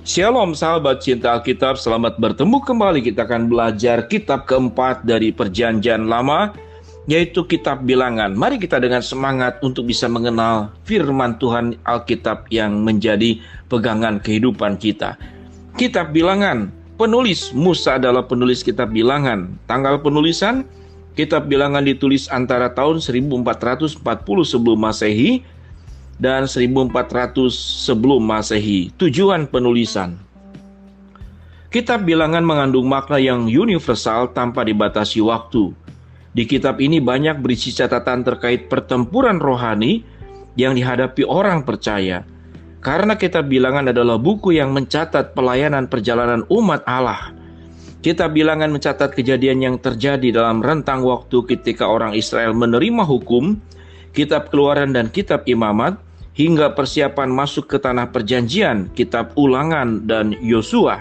Shalom sahabat cinta Alkitab, selamat bertemu kembali. Kita akan belajar kitab keempat dari Perjanjian Lama, yaitu kitab Bilangan. Mari kita dengan semangat untuk bisa mengenal firman Tuhan Alkitab yang menjadi pegangan kehidupan kita. Kitab Bilangan, penulis Musa adalah penulis kitab Bilangan. Tanggal penulisan, kitab Bilangan ditulis antara tahun 1440 sebelum Masehi dan 1400 sebelum Masehi. Tujuan penulisan. Kitab Bilangan mengandung makna yang universal tanpa dibatasi waktu. Di kitab ini banyak berisi catatan terkait pertempuran rohani yang dihadapi orang percaya. Karena kitab Bilangan adalah buku yang mencatat pelayanan perjalanan umat Allah. Kitab Bilangan mencatat kejadian yang terjadi dalam rentang waktu ketika orang Israel menerima hukum, kitab Keluaran dan kitab Imamat, hingga persiapan masuk ke tanah perjanjian, kitab Ulangan dan Yosua.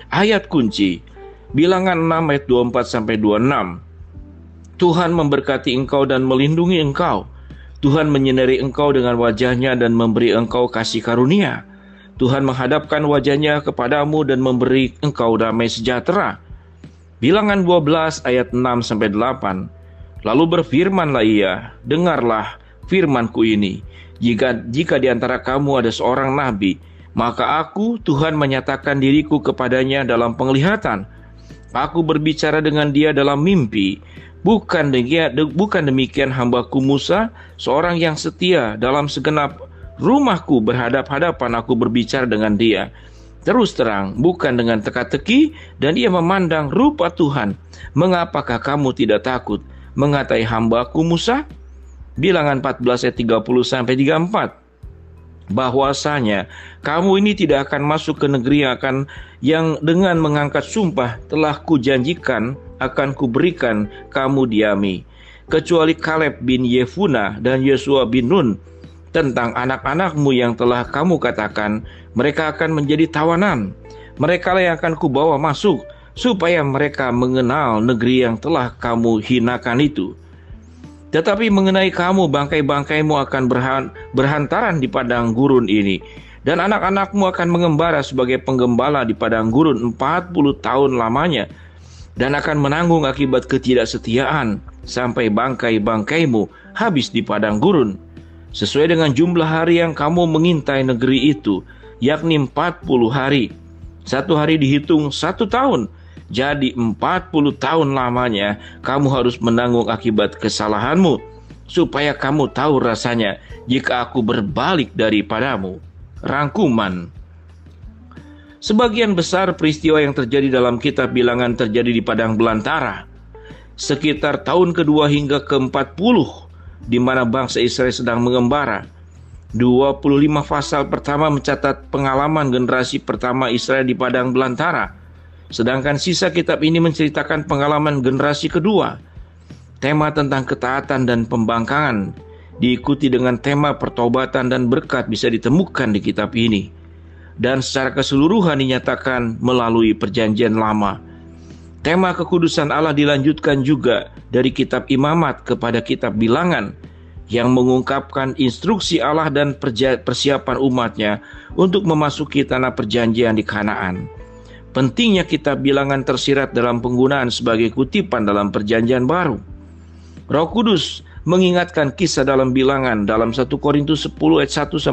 Ayat kunci, Bilangan 6 ayat 24-26. Tuhan memberkati engkau dan melindungi engkau. Tuhan menyinari engkau dengan wajahnya dan memberi engkau kasih karunia. Tuhan menghadapkan wajahnya kepadamu dan memberi engkau damai sejahtera. Bilangan 12 ayat 6-8. Lalu berfirmanlah ia, dengarlah firmanku ini. Jika di antara kamu ada seorang nabi, maka aku, Tuhan, menyatakan diriku kepadanya dalam penglihatan. Aku berbicara dengan dia dalam mimpi. Bukan demikian hambaku Musa, seorang yang setia dalam segenap rumahku berhadap-hadapan aku berbicara dengan dia. Terus terang, bukan dengan teka-teki, dan ia memandang rupa Tuhan. Mengapakah kamu tidak takut, mengatai hambaku Musa? Bilangan 14 ayat 30-34. Bahwasanya kamu ini tidak akan masuk ke negeri yang dengan mengangkat sumpah telah kujanjikan akan kuberikan kamu diami, kecuali Kaleb bin Yefunah dan Yosua bin Nun. Tentang anak-anakmu yang telah kamu katakan, mereka akan menjadi tawanan. Mereka lah yang akan kubawa masuk, supaya mereka mengenal negeri yang telah kamu hinakan itu. Tetapi mengenai kamu, bangkai-bangkaimu akan berhantaran di padang gurun ini, dan anak-anakmu akan mengembara sebagai penggembala di padang gurun 40 tahun lamanya, dan akan menanggung akibat ketidaksetiaan sampai bangkai-bangkaimu habis di padang gurun. Sesuai dengan jumlah hari yang kamu mengintai negeri itu, yakni 40 hari. Satu hari dihitung 1 tahun. Jadi 40 tahun lamanya kamu harus menanggung akibat kesalahanmu, supaya kamu tahu rasanya jika aku berbalik daripadamu. Rangkuman. Sebagian besar peristiwa yang terjadi dalam kitab Bilangan terjadi di padang belantara, sekitar tahun kedua hingga ke-40, di mana bangsa Israel sedang mengembara. 25 pasal pertama mencatat pengalaman generasi pertama Israel di padang belantara. Sedangkan sisa kitab ini menceritakan pengalaman generasi kedua. Tema tentang ketaatan dan pembangkangan diikuti dengan tema pertobatan dan berkat bisa ditemukan di kitab ini. Dan secara keseluruhan dinyatakan melalui Perjanjian Lama. Tema kekudusan Allah dilanjutkan juga dari kitab Imamat kepada kitab Bilangan, yang mengungkapkan instruksi Allah dan persiapan umatnya untuk memasuki tanah perjanjian di Kanaan. Pentingnya kitab Bilangan tersirat dalam penggunaan sebagai kutipan dalam Perjanjian Baru. Roh Kudus mengingatkan kisah dalam Bilangan dalam 1 Korintus 10 ayat 1-12.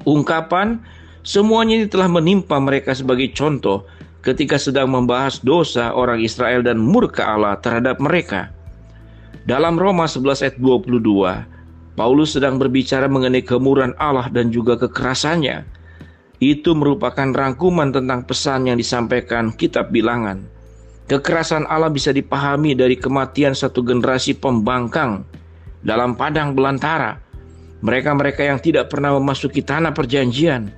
Ungkapan semuanya ini telah menimpa mereka sebagai contoh ketika sedang membahas dosa orang Israel dan murka Allah terhadap mereka. Dalam Roma 11 ayat 22, Paulus sedang berbicara mengenai kemurahan Allah dan juga kekerasannya. Itu merupakan rangkuman tentang pesan yang disampaikan kitab Bilangan. Kekerasan Allah bisa dipahami dari kematian satu generasi pembangkang dalam padang belantara. Mereka-mereka yang tidak pernah memasuki tanah perjanjian.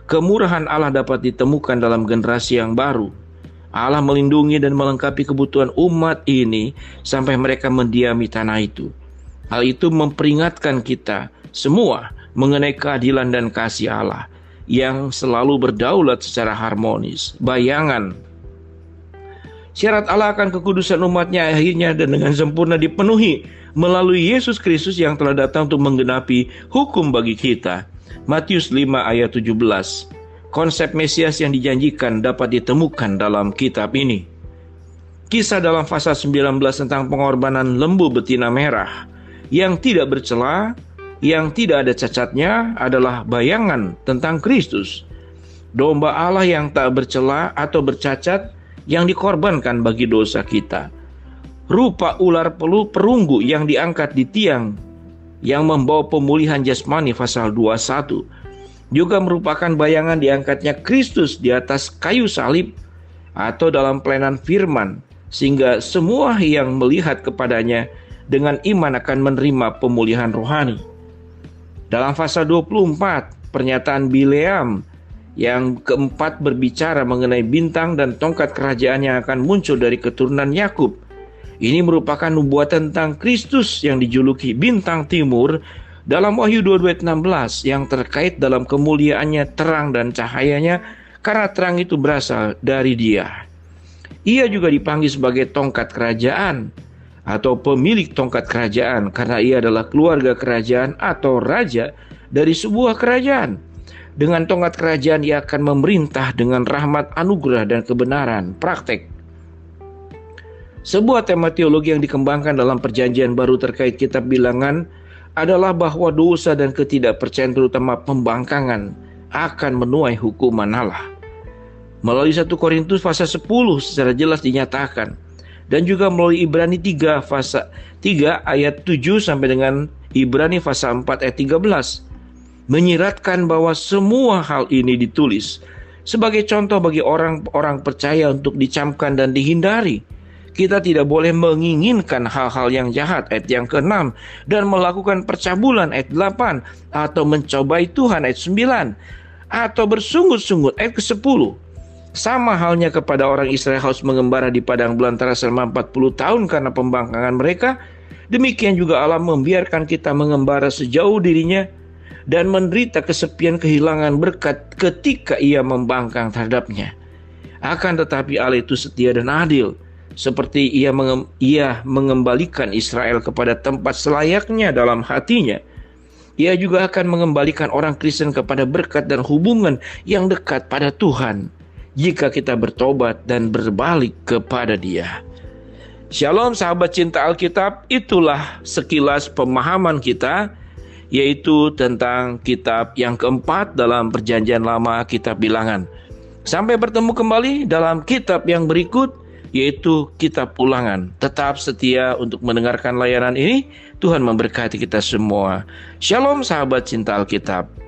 Kemurahan Allah dapat ditemukan dalam generasi yang baru. Allah melindungi dan melengkapi kebutuhan umat ini sampai mereka mendiami tanah itu. Hal itu memperingatkan kita semua mengenai keadilan dan kasih Allah yang selalu berdaulat secara harmonis. Bayangan syarat Allah akan kekudusan umatnya akhirnya dan dengan sempurna dipenuhi melalui Yesus Kristus yang telah datang untuk menggenapi hukum bagi kita. Matius 5 ayat 17. konsep Mesias yang dijanjikan dapat ditemukan dalam kitab ini. Kisah dalam pasal 19 tentang pengorbanan lembu betina merah yang tidak bercela, yang tidak ada cacatnya adalah bayangan tentang Kristus, domba Allah yang tak bercela atau bercacat yang dikorbankan bagi dosa kita. Rupa ular perunggu yang diangkat di tiang yang membawa pemulihan jasmani pasal 21 juga merupakan bayangan diangkatnya Kristus di atas kayu salib atau dalam pelayanan firman, sehingga semua yang melihat kepadanya dengan iman akan menerima pemulihan rohani. Dalam pasal 24, pernyataan Bileam yang keempat berbicara mengenai bintang dan tongkat kerajaan yang akan muncul dari keturunan Yakub. Ini merupakan nubuatan tentang Kristus yang dijuluki bintang timur dalam Wahyu 22:16 yang terkait dalam kemuliaannya, terang dan cahayanya, karena terang itu berasal dari Dia. Ia juga dipanggil sebagai tongkat kerajaan atau pemilik tongkat kerajaan karena ia adalah keluarga kerajaan atau raja dari sebuah kerajaan. Dengan tongkat kerajaan ia akan memerintah dengan rahmat, anugerah dan kebenaran. Praktek. Sebuah tema teologi yang dikembangkan dalam perjanjian baru terkait kitab Bilangan adalah bahwa dosa dan ketidakpercayaan, terutama pembangkangan, akan menuai hukuman Allah. Melalui 1 Korintus pasal 10 secara jelas dinyatakan, dan juga melalui Ibrani 3 pasal 3 ayat 7 sampai dengan Ibrani pasal 4 ayat 13 menyiratkan bahwa semua hal ini ditulis sebagai contoh bagi orang-orang percaya untuk dicamkan dan dihindari. Kita tidak boleh menginginkan hal-hal yang jahat ayat yang ke-6 dan melakukan percabulan ayat 8 atau mencobai Tuhan ayat 9 atau bersungut-sungut ayat ke-10. Sama halnya kepada orang Israel harus mengembara di padang belantara selama 40 tahun karena pembangkangan mereka. Demikian juga Allah membiarkan kita mengembara sejauh dirinya dan menderita kesepian, kehilangan berkat ketika ia membangkang terhadapnya. Akan tetapi Allah itu setia dan adil. Seperti ia mengembalikan Israel kepada tempat selayaknya dalam hatinya, ia juga akan mengembalikan orang Kristen kepada berkat dan hubungan yang dekat pada Tuhan jika kita bertobat dan berbalik kepada Dia. Shalom sahabat cinta Alkitab, itulah sekilas pemahaman kita, yaitu tentang kitab yang keempat dalam perjanjian lama, kitab Bilangan. Sampai bertemu kembali dalam kitab yang berikut, yaitu kitab Ulangan. Tetap setia untuk mendengarkan layanan ini. Tuhan memberkati kita semua. Shalom sahabat cinta Alkitab.